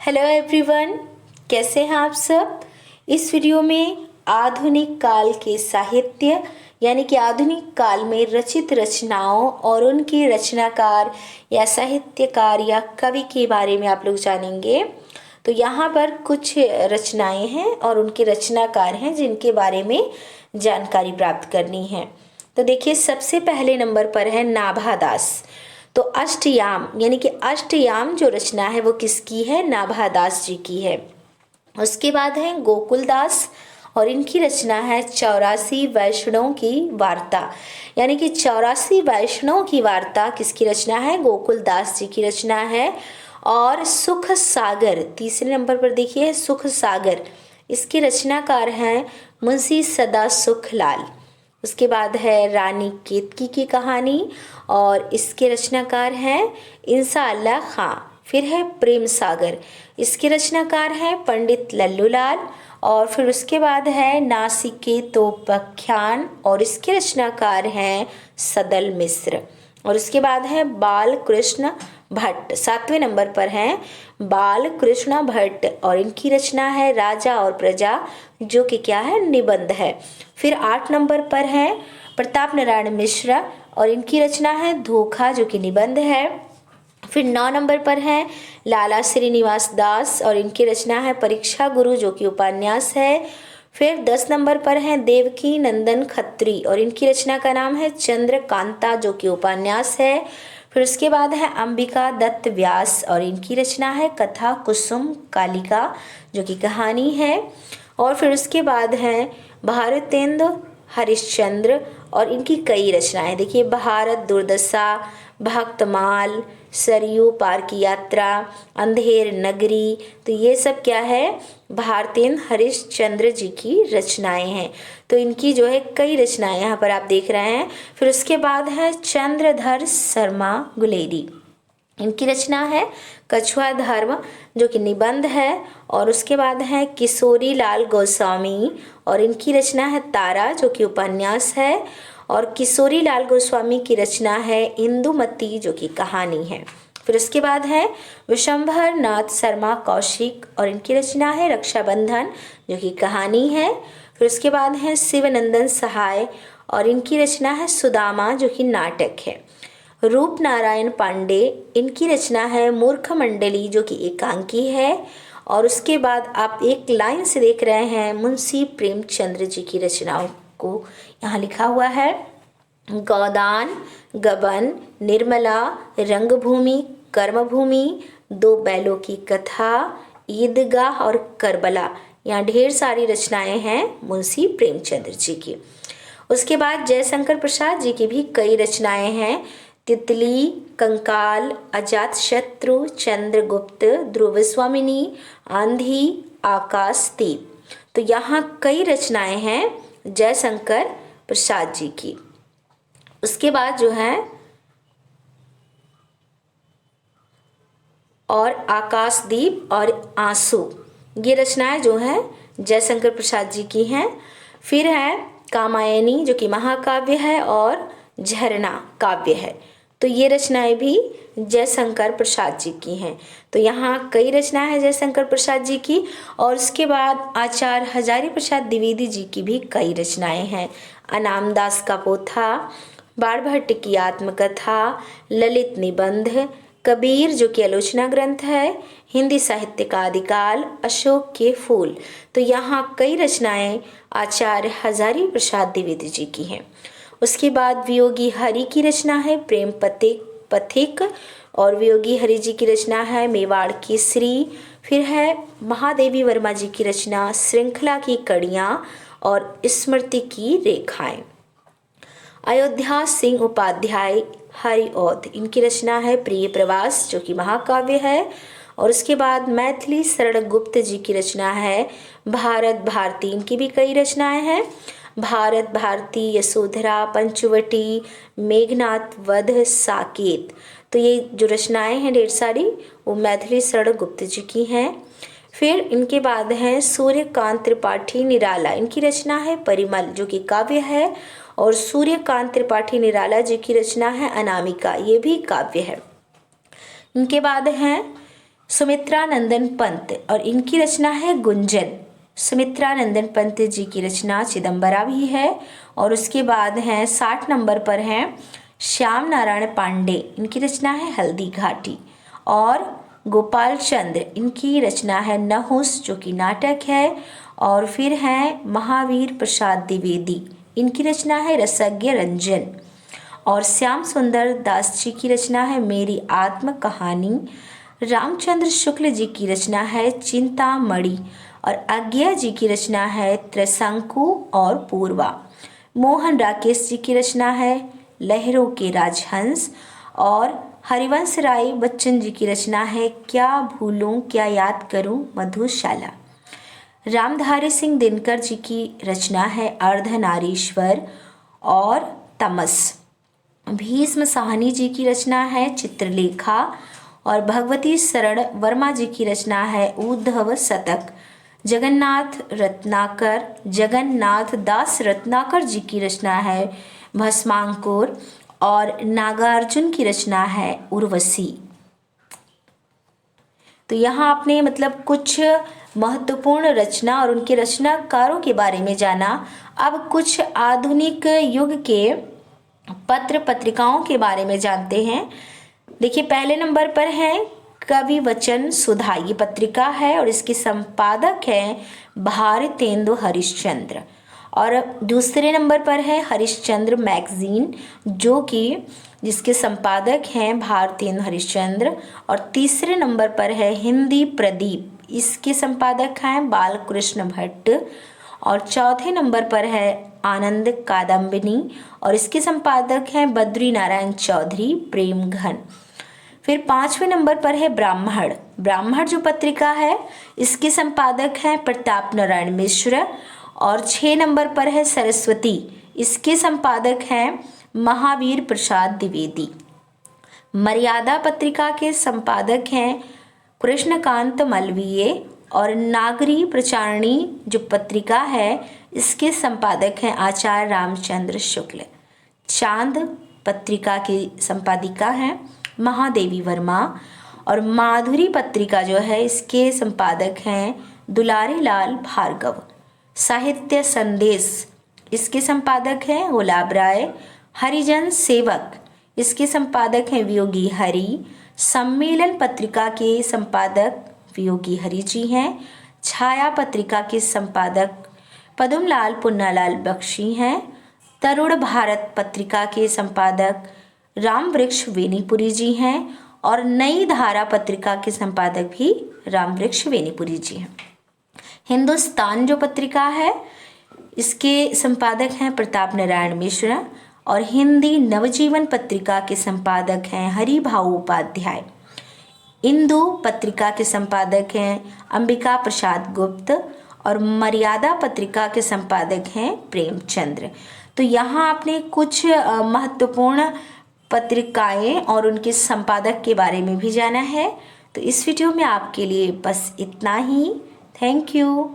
Hello everyone, कैसे हैं आप सब। इस वीडियो में आधुनिक काल के साहित्य यानी कि आधुनिक काल में रचित रचनाओं और उनके रचनाकार या साहित्यकार या कवि के बारे में आप लोग जानेंगे। तो यहाँ पर कुछ रचनाएं हैं और उनके रचनाकार हैं जिनके बारे में जानकारी प्राप्त करनी है। तो देखिए, सबसे पहले नंबर पर है नाभादास। तो अष्टयाम यानी कि अष्टयाम जो रचना है वो किसकी है? नाभादास जी की है। उसके बाद है गोकुलदास और इनकी रचना है 84 वैष्णव की वार्ता। यानी कि 84 वैष्णव की वार्ता किसकी रचना है? गोकुलदास जी की रचना है। और सुख सागर तीसरे नंबर पर देखिए, सुख सागर, इसके रचनाकार हैं मुंशी सदा सुख लाल। उसके बाद है रानी केतकी की कहानी और इसके रचनाकार हैं इंसा अल्लाह खां। फिर है प्रेम सागर, इसके रचनाकार हैं पंडित लल्लूलाल। और फिर उसके बाद है नासिकेतोपाख्यान और इसके रचनाकार हैं सदल मिश्र। और उसके बाद है बाल कृष्ण भट्ट, सातवें नंबर पर हैं बाल कृष्ण भट्ट और इनकी रचना है राजा और प्रजा, जो कि क्या है? निबंध है। फिर 8 नंबर पर है प्रताप नारायण मिश्र और इनकी रचना है धोखा, जो कि निबंध है। फिर 9 नंबर पर है लाला श्रीनिवास दास और इनकी रचना है परीक्षा गुरु, जो कि उपन्यास है। फिर 10 नंबर पर है देवकी नंदन खत्री और इनकी रचना का नाम है चंद्रकांता, जो कि उपन्यास है। फिर उसके बाद है अंबिका दत्त व्यास और इनकी रचना है कथा कुसुम कालिका, जो कि कहानी है। और फिर उसके बाद है भारतेंदु हरिश्चंद्र और इनकी कई रचनाएं। देखिए, भारत दुर्दशा, भक्तमाल, सरयू पार की यात्रा, अंधेर नगरी, तो ये सब क्या है? भारतेंदु हरिश्चंद्र जी की रचनाएं हैं। तो इनकी जो है कई रचनाएं यहाँ पर आप देख रहे हैं। फिर उसके बाद है चंद्रधर शर्मा गुलेरी, इनकी रचना है कछुआ धर्म, जो कि निबंध है। और उसके बाद है किशोरी लाल गोस्वामी और इनकी रचना है तारा, जो कि उपन्यास है। और किशोरी लाल गोस्वामी की रचना है इंदुमती, जो कि कहानी है। फिर उसके बाद है विशंभर नाथ शर्मा कौशिक और इनकी रचना है रक्षाबंधन, जो कि कहानी है। फिर उसके बाद है शिवनंदन सहाय और इनकी रचना है सुदामा, जो कि नाटक है। रूप नारायण पांडे, इनकी रचना है मूर्ख मंडली, जो कि एकांकी है। और उसके बाद आप एक लाइन से देख रहे हैं मुंशी प्रेमचंद्र जी की रचनाओं को, यहाँ लिखा हुआ है गोदान, गबन, निर्मला, रंगभूमि, कर्मभूमि, दो बैलों की कथा, ईदगाह और करबला। यहाँ ढेर सारी रचनाएं हैं मुंशी प्रेमचंद्र जी की। उसके बाद जयशंकर प्रसाद जी की भी कई रचनाएं हैं। तितली, कंकाल, अजातशत्रु, चंद्रगुप्त, ध्रुव स्वामिनी, आंधी, आकाशदीप। तो यहाँ कई रचनाएं हैं जयशंकर प्रसाद जी की। उसके बाद जो है और आकाशदीप और आंसू, ये रचनाएं जो हैं जयशंकर प्रसाद जी की हैं। फिर है कामायनी, जो कि महाकाव्य है, और झरना काव्य है। तो ये रचनाएं भी जयशंकर प्रसाद जी की हैं। तो यहाँ कई रचनाएं हैं जयशंकर प्रसाद जी की। और उसके बाद आचार्य हजारी प्रसाद द्विवेदी जी की भी कई रचनाएं हैं। अनामदास का पोथा, बाणभट्ट की आत्मकथा, ललित निबंध, कबीर, जो कि आलोचना ग्रंथ है, हिंदी साहित्य का आदिकाल, अशोक के फूल। तो यहाँ कई रचनाएं आचार्य हजारी प्रसाद द्विवेदी जी की हैं। उसके बाद वियोगी हरि की रचना है प्रेम पथिक और वियोगी हरि जी की रचना है मेवाड़ केसरी। फिर है महादेवी वर्मा जी की रचना श्रृंखला की कड़ियाँ और स्मृति की रेखाएं। अयोध्या सिंह उपाध्याय हरिऔध, इनकी रचना है प्रिय प्रवास, जो कि महाकाव्य है। और उसके बाद मैथिली शरण गुप्त जी की रचना है भारत भारती, इनकी भी कई रचनाएं हैं। भारत भारती, यशोधरा, पंचवटी, मेघनाथ वध, साकेत। तो ये जो रचनाएं हैं ढेर सारी, वो मैथिली शरण गुप्त जी की हैं। फिर इनके बाद है सूर्यकांत त्रिपाठी निराला, इनकी रचना है परिमल, जो कि काव्य है। और सूर्यकांत त्रिपाठी निराला जी की रचना है अनामिका, ये भी काव्य है। इनके बाद हैं सुमित्रा नंदन पंत और इनकी रचना है गुंजन। सुमित्रा नंदन पंत जी की रचना चिदम्बरा भी है। और उसके बाद हैं 60 नंबर पर हैं श्याम नारायण पांडे, इनकी रचना है हल्दी घाटी। और गोपाल चंद्र, इनकी रचना है नहुस जो कि नाटक है। और फिर हैं महावीर प्रसाद द्विवेदी, इनकी रचना है रसज्ञ रंजन। और श्याम सुंदर दास जी की रचना है मेरी आत्म कहानी। रामचंद्र शुक्ल जी की रचना है चिंतामणि। और अज्ञा जी की रचना है त्रिशंकु और पूर्वा। मोहन राकेश जी की रचना है लहरों के राजहंस। और हरिवंश राय बच्चन जी की रचना है क्या भूलूं क्या याद करूं मधुशाला। रामधारी सिंह दिनकर जी की रचना है अर्धनारीश्वर और तमस। भीष्म साहनी जी की रचना है चित्रलेखा। और भगवती शरण वर्मा जी की रचना है उद्धव शतक। जगन्नाथ दास रत्नाकर जी की रचना है भस्मांकुर। और नागार्जुन की रचना है उर्वशी। तो यहाँ आपने मतलब कुछ महत्वपूर्ण रचना और उनके रचनाकारों के बारे में जाना। अब कुछ आधुनिक युग के पत्र पत्रिकाओं के बारे में जानते हैं। देखिए, पहले नंबर पर है कवि वचन सुधा, ये पत्रिका है और इसके संपादक हैं भारतेंदु हरिश्चंद्र। और दूसरे नंबर पर है हरिश्चंद्र मैगजीन जो कि जिसके संपादक हैं भारतेंदु हरिश्चंद्र। और तीसरे नंबर पर है हिंदी प्रदीप, इसके संपादक हैं बालकृष्ण भट्ट। और चौथे नंबर पर है आनंद कादम्बिनी और इसके संपादक हैं बद्री नारायण चौधरी प्रेम घन। फिर 5वें नंबर पर है ब्राह्मण जो पत्रिका है इसके संपादक हैं प्रताप नारायण मिश्र। और 6 नंबर पर है सरस्वती, इसके संपादक हैं महावीर प्रसाद द्विवेदी। मर्यादा पत्रिका के संपादक हैं कृष्णकांत मलवीय। और नागरी प्रचारणी जो पत्रिका है इसके संपादक हैं आचार्य रामचंद्र शुक्ल। चांद पत्रिका की संपादिका हैं महादेवी वर्मा। और माधुरी पत्रिका जो है इसके संपादक हैं दुलारी लाल भार्गव। साहित्य संदेश, इसके संपादक हैं गुलाब राय। हरिजन सेवक, इसके संपादक हैं वियोगी हरि। सम्मेलन पत्रिका के संपादक वियोगी हरि जी हैं। छाया पत्रिका के संपादक पदमलाल पुन्नालाल बख्शी हैं। तरुण भारत पत्रिका के संपादक रामवृक्ष वेनीपुरी जी हैं। और नई धारा पत्रिका के संपादक भी रामवृक्ष वेनीपुरी जी हैं। हिंदुस्तान जो पत्रिका है इसके संपादक हैं प्रताप नारायण मिश्र। और हिंदी नवजीवन पत्रिका के संपादक हैं हरिभाऊ उपाध्याय। इंदु पत्रिका के संपादक हैं अंबिका प्रसाद गुप्त। और मर्यादा पत्रिका के संपादक हैं प्रेमचंद्र। तो यहाँ आपने कुछ महत्वपूर्ण पत्रिकाएं और उनके संपादक के बारे में भी जाना है। तो इस वीडियो में आपके लिए बस इतना ही। Thank you.